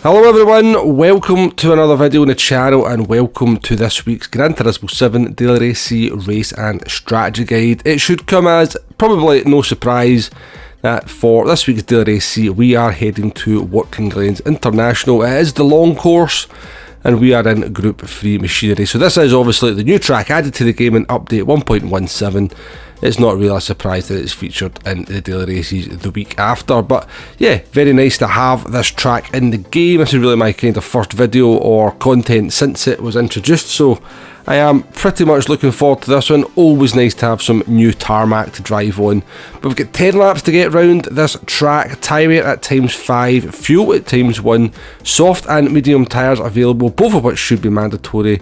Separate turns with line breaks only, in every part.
Hello everyone, welcome to another video on the channel and welcome to this week's Gran Turismo 7 Daily Race C Race and Strategy Guide. It should come as probably no surprise that for this week's Daily Race C we are heading to Watkins Glen International. It is the long course and we are in Group 3 machinery. So this is obviously the new track added to the game in update 1.17. It's not really a surprise that it's featured in the daily races the week after, but yeah, very nice to have this track in the game. This is really my kind of first video or content since it was introduced, so I am pretty much looking forward to this one. Always nice to have some new tarmac to drive on. But we've got 10 laps to get round this track, tyre weight at ×5, fuel at ×1, soft and medium tyres available, both of which should be mandatory.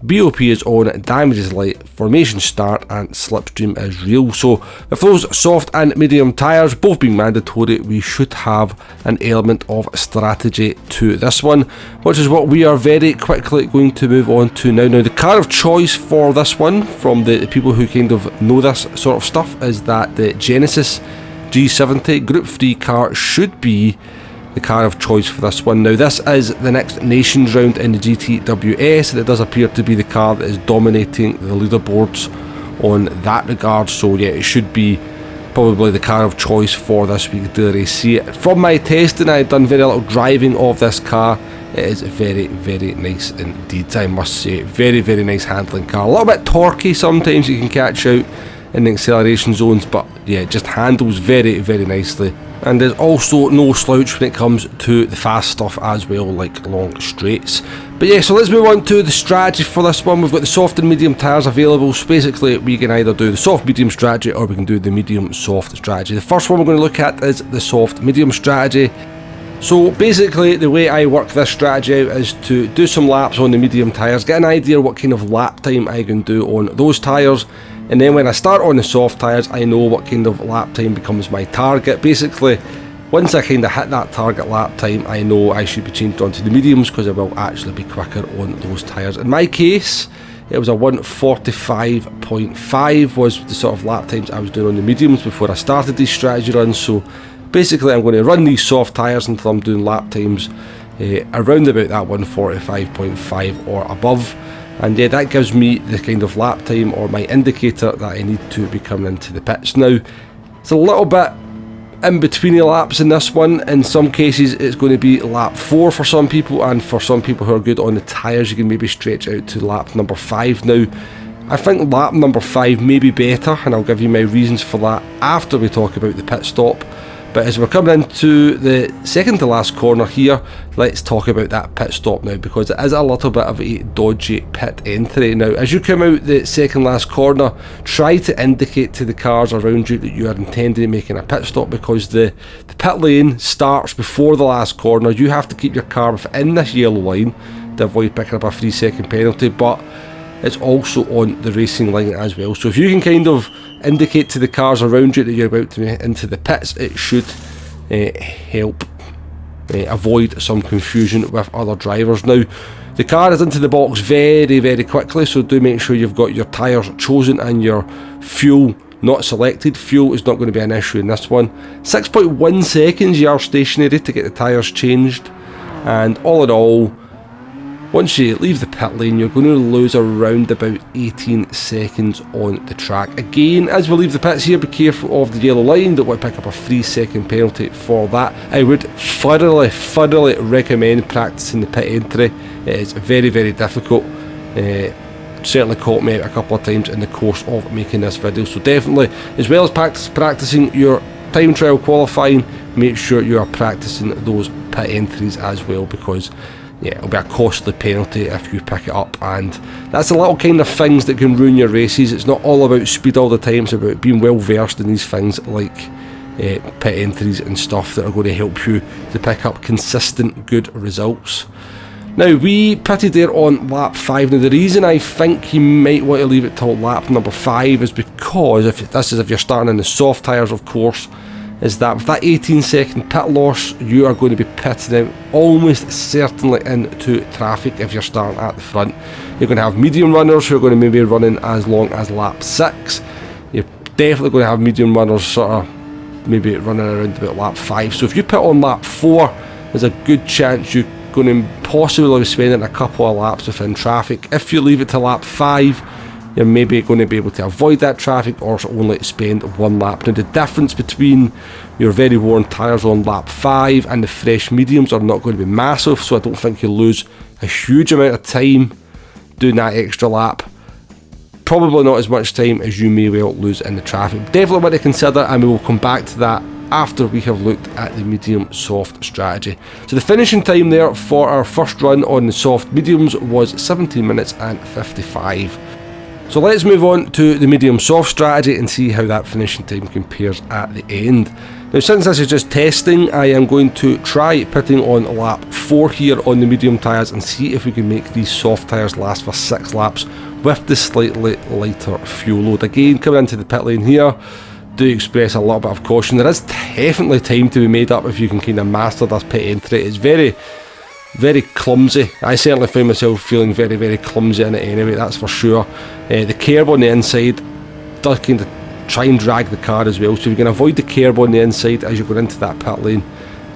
BOP is on, damage is light, formation start and slipstream is real. So with those soft and medium tyres both being mandatory, we should have an element of strategy to this one, which is what we are very quickly going to move on to now. Now the car of choice for this one, from the people who kind of know this sort of stuff, is that the Genesis G70 Group 3 car should be the car of choice for this one. Now this is the next Nations round in the GTWS and it does appear to be the car that is dominating the leaderboards on that regard, so yeah, it should be probably the car of choice for this week's Daily Race C. From my testing, I've done very little driving of this car. It is very, very nice indeed, I must say. Very, very nice handling car. A little bit torquey sometimes, you can catch out in the acceleration zones, but yeah, it just handles very, very nicely. And there's also no slouch when it comes to the fast stuff as well, like long straights. But yeah, so let's move on to the strategy for this one. We've got the soft and medium tyres available, so basically we can either do the soft medium strategy or we can do the medium soft strategy. The first one we're going to look at is the soft medium strategy. So basically the way I work this strategy out is to do some laps on the medium tyres, get an idea what kind of lap time I can do on those tyres, and then when I start on the soft tyres I know what kind of lap time becomes my target. Basically once I kind of hit that target lap time I know I should be changed onto the mediums because I will actually be quicker on those tyres. In my case it was a 1:45.5 was the sort of lap times I was doing on the mediums before I started these strategy runs. So basically I'm going to run these soft tyres until I'm doing lap times around about that 1:45.5 or above, and yeah, that gives me the kind of lap time or my indicator that I need to be coming into the pits. Now it's a little bit in between the laps in this one. In some cases it's going to be lap 4 for some people, and for some people who are good on the tyres you can maybe stretch out to lap number 5. Now I think lap number 5 may be better, and I'll give you my reasons for that after we talk about the pit stop. But as we're coming into the second to last corner here, let's talk about that pit stop now, because it is a little bit of a dodgy pit entry. Now as you come out the second last corner, try to indicate to the cars around you that you are intending making a pit stop, because the pit lane starts before the last corner. You have to keep your car within this yellow line to avoid picking up a 3-second penalty, but it's also on the racing line as well. So if you can kind of indicate to the cars around you that you're about to make into the pits, it should help avoid some confusion with other drivers. Now the car is into the box very, very quickly, so do make sure you've got your tyres chosen and your fuel not selected. Fuel is not going to be an issue in this one. 6.1 seconds you are stationary to get the tyres changed, and all in all, once you leave the pit lane you're going to lose around about 18 seconds on the track. Again, as we leave the pits here, be careful of the yellow line, don't want to pick up a 3-second penalty for that. I would thoroughly recommend practicing the pit entry. It is very, very difficult. Certainly caught me out a couple of times in the course of making this video, so definitely, as well as practicing your time trial qualifying, make sure you are practicing those pit entries as well, because yeah, it'll be a costly penalty if you pick it up, and that's the little kind of things that can ruin your races. It's not all about speed all the time, it's about being well versed in these things like pit entries and stuff that are going to help you to pick up consistent good results. Now we pitted there on lap 5. Now the reason I think you might want to leave it till lap number 5 is because if you're starting in the soft tyres, of course, is that with that 18-second pit loss you are going to be pitting out almost certainly into traffic if you're starting at the front. You're going to have medium runners who are going to maybe running as long as lap 6. You're definitely going to have medium runners sort of maybe running around about lap 5. So if you pit on lap 4, there's a good chance you going to possibly be spending a couple of laps within traffic. If you leave it to lap 5, you're maybe going to be able to avoid that traffic or only spend 1 lap. Now the difference between your very worn tyres on lap 5 and the fresh mediums are not going to be massive, so I don't think you'll lose a huge amount of time doing that extra lap. Probably not as much time as you may well lose in the traffic. Definitely one to consider, and we will come back to that after we have looked at the medium soft strategy. So the finishing time there for our first run on the soft mediums was 17 minutes and 55. So let's move on to the medium soft strategy and see how that finishing time compares at the end. Now, since this is just testing, I am going to try pitting on lap 4 here on the medium tyres and see if we can make these soft tyres last for 6 laps with the slightly lighter fuel load. Again, coming into the pit lane here, do express a little bit of caution. There is definitely time to be made up if you can kind of master this pit entry. It's very clumsy. I certainly find myself feeling very clumsy in it anyway, that's for sure. The kerb on the inside does kind of try and drag the car as well, so if you can avoid the kerb on the inside as you go into that pit lane,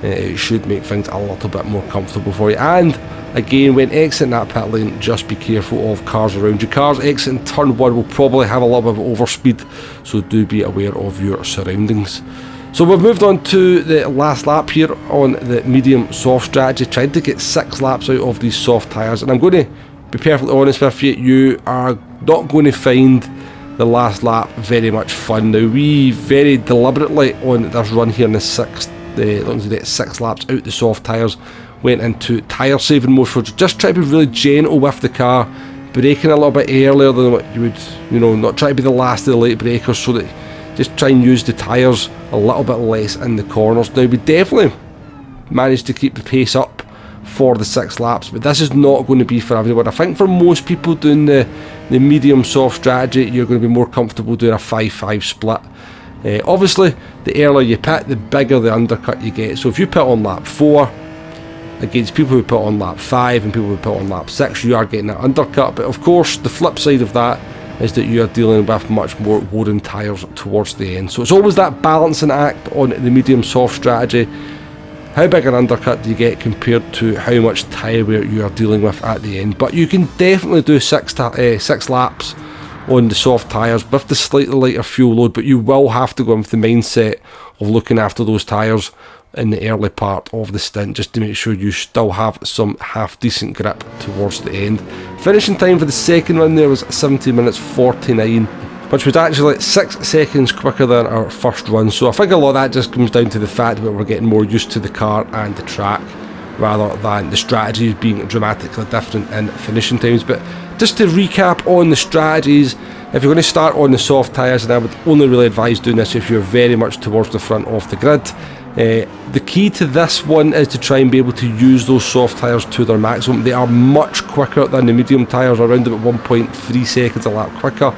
it should make things a little bit more comfortable for you. And again, when exiting that pit lane, just be careful of cars around you. Cars exiting turn 1 will probably have a little bit of overspeed, so do be aware of your surroundings. So we've moved on to the last lap here on the medium soft strategy, trying to get 6 laps out of these soft tyres, and I'm going to be perfectly honest with you, you are not going to find the last lap very much fun. Now, we very deliberately on this run here in the 6 laps out the soft tyres went into tyre saving mode, for just try to be really gentle with the car, braking a little bit earlier than what you would, not try to be the last of the late breakers, so that just try and use the tyres a little bit less in the corners. Now, we definitely managed to keep the pace up for the 6 laps, but this is not going to be for everyone. I think for most people doing the medium soft strategy, you're going to be more comfortable doing a 5-5 split. Obviously, the earlier you pit, the bigger the undercut you get. So if you pit on lap 4 against people who pit on lap 5 and people who pit on lap 6, you are getting that undercut. But of course, the flip side of that is that you are dealing with much more worn tyres towards the end. So it's always that balancing act on the medium soft strategy. How big an undercut do you get compared to how much tyre wear you are dealing with at the end? But you can definitely do 6 laps on the soft tyres with the slightly lighter fuel load, but you will have to go in with the mindset of looking after those tyres in the early part of the stint, just to make sure you still have some half decent grip towards the end. Finishing time for the second run there was 17 minutes 49, which was actually 6 seconds quicker than our first run. So I think a lot of that just comes down to the fact that we're getting more used to the car and the track, rather than the strategies being dramatically different in finishing times. But just to recap on the strategies, if you're going to start on the soft tyres, and I would only really advise doing this if you're very much towards the front of the grid, the key to this one is to try and be able to use those soft tyres to their maximum. They are much quicker than the medium tyres, around about 1.3 seconds a lap quicker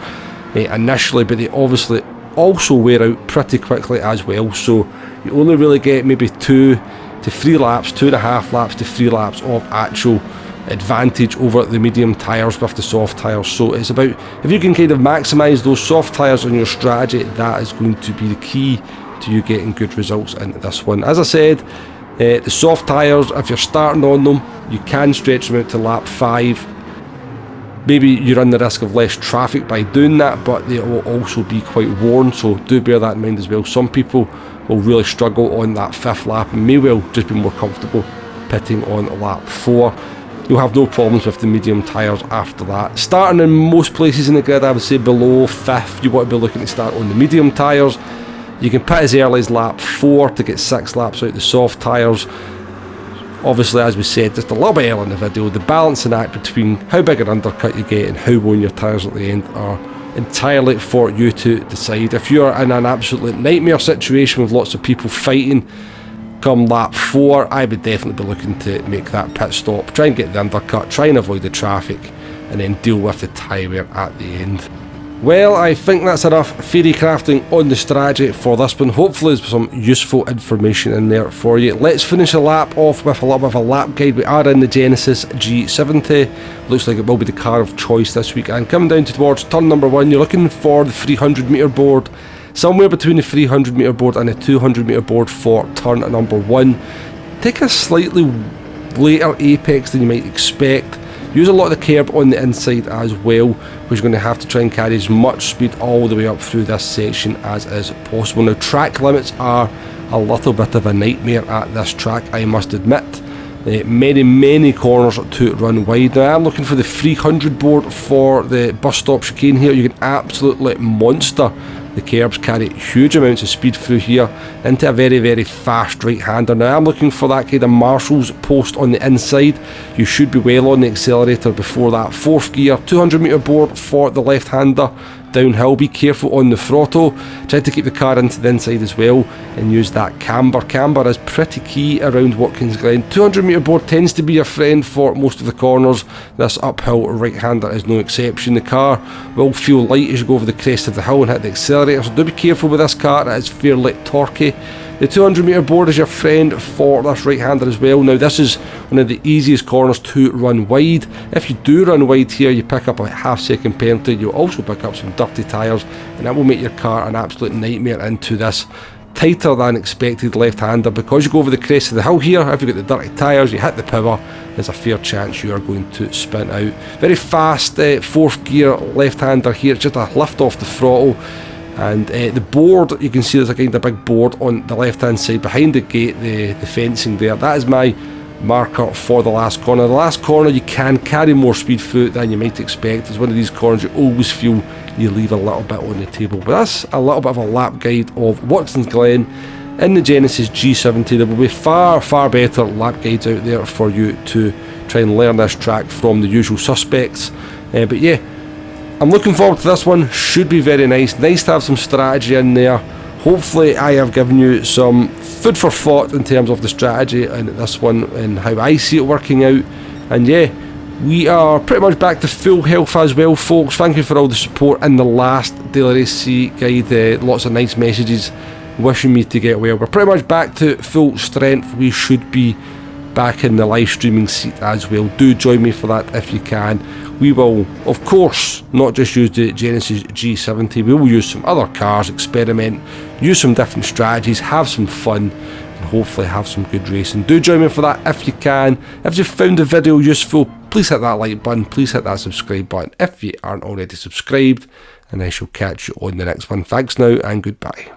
initially, but they obviously also wear out pretty quickly as well. So you only really get maybe 2 to 3 laps, 2.5 laps to 3 laps of actual advantage over the medium tyres with the soft tyres. So it's about, if you can kind of maximise those soft tyres on your strategy, that is going to be the key to you getting good results in this one. As I said, the soft tyres, if you're starting on them, you can stretch them out to lap 5. Maybe you run the risk of less traffic by doing that, but they will also be quite worn, so do bear that in mind as well. Some people will really struggle on that 5th lap and may well just be more comfortable pitting on lap 4. You'll have no problems with the medium tyres after that. Starting in most places in the grid, I would say below 5th, you want to be looking to start on the medium tyres. You can pit as early as lap 4 to get 6 laps out the soft tyres. Obviously, as we said just a little bit earlier in the video, the balancing act between how big an undercut you get and how worn your tyres at the end are entirely for you to decide. If you're in an absolute nightmare situation with lots of people fighting come lap 4, I would definitely be looking to make that pit stop, try and get the undercut, try and avoid the traffic, and then deal with the tyre wear at the end. Well, I think that's enough theory crafting on the strategy for this one. Hopefully there's some useful information in there for you. Let's finish the lap off with a little bit of a lap guide. We are in the Genesis G70. Looks like it will be the car of choice this week. And coming down towards turn number 1, you're looking for the 300 metre board. Somewhere between the 300 metre board and the 200 metre board for turn number 1. Take a slightly later apex than you might expect. Use a lot of the curb on the inside as well, because you're going to have to try and carry as much speed all the way up through this section as is possible. Now, track limits are a little bit of a nightmare at this track, I must admit. Many corners to run wide. Now, I'm looking for the 300 board for the bus stop chicane here. You can absolutely monster the curbs, carry huge amounts of speed through here into a very fast right-hander. Now, I'm looking for that kind of Marshall's post on the inside. You should be well on the accelerator before that. 4th gear, 200 metre board for the left-hander. Downhill, be careful on the throttle. Try to keep the car into the inside as well and use that camber. Camber is pretty key around Watkins Glen. 200 metre board tends to be your friend for most of the corners. This uphill right-hander is no exception. The car will feel light as you go over the crest of the hill and hit the accelerator, so do be careful with this car. It is fairly torquey. The 200 metre board is your friend for this right-hander as well. Now, this is one of the easiest corners to run wide. If you do run wide here, you pick up a half-second penalty. You'll also pick up some dirty tyres, and that will make your car an absolute nightmare into this tighter than expected left-hander. Because you go over the crest of the hill here, if you've got the dirty tyres, you hit the power, there's a fair chance you are going to spin out. Very fast 4th gear left-hander here, just a lift off the throttle. And the board, you can see there's a kind of big board on the left hand side behind the gate, the fencing there. That is my marker for the last corner. The last corner, you can carry more speed through it than you might expect. It's one of these corners you always feel you leave a little bit on the table. But that's a little bit of a lap guide of Watkins Glen in the Genesis G70. There will be far better lap guides out there for you to try and learn this track from the usual suspects. But yeah, I'm looking forward to this one. Should be very nice. Nice to have some strategy in there. Hopefully I have given you some food for thought in terms of the strategy in this one and how I see it working out. And yeah, we are pretty much back to full health as well, folks. Thank you for all the support in the last Daily Race C guide. Lots of nice messages wishing me to get well. We're pretty much back to full strength. We should be back in the live streaming seat as well. Do join me for that if you can. We will, of course, not just use the Genesis G70, we will use some other cars, experiment, use some different strategies, have some fun, and hopefully have some good racing. Do join me for that if you can. If you found the video useful, please hit that like button, please hit that subscribe button if you aren't already subscribed, and I shall catch you on the next one. Thanks now, and goodbye.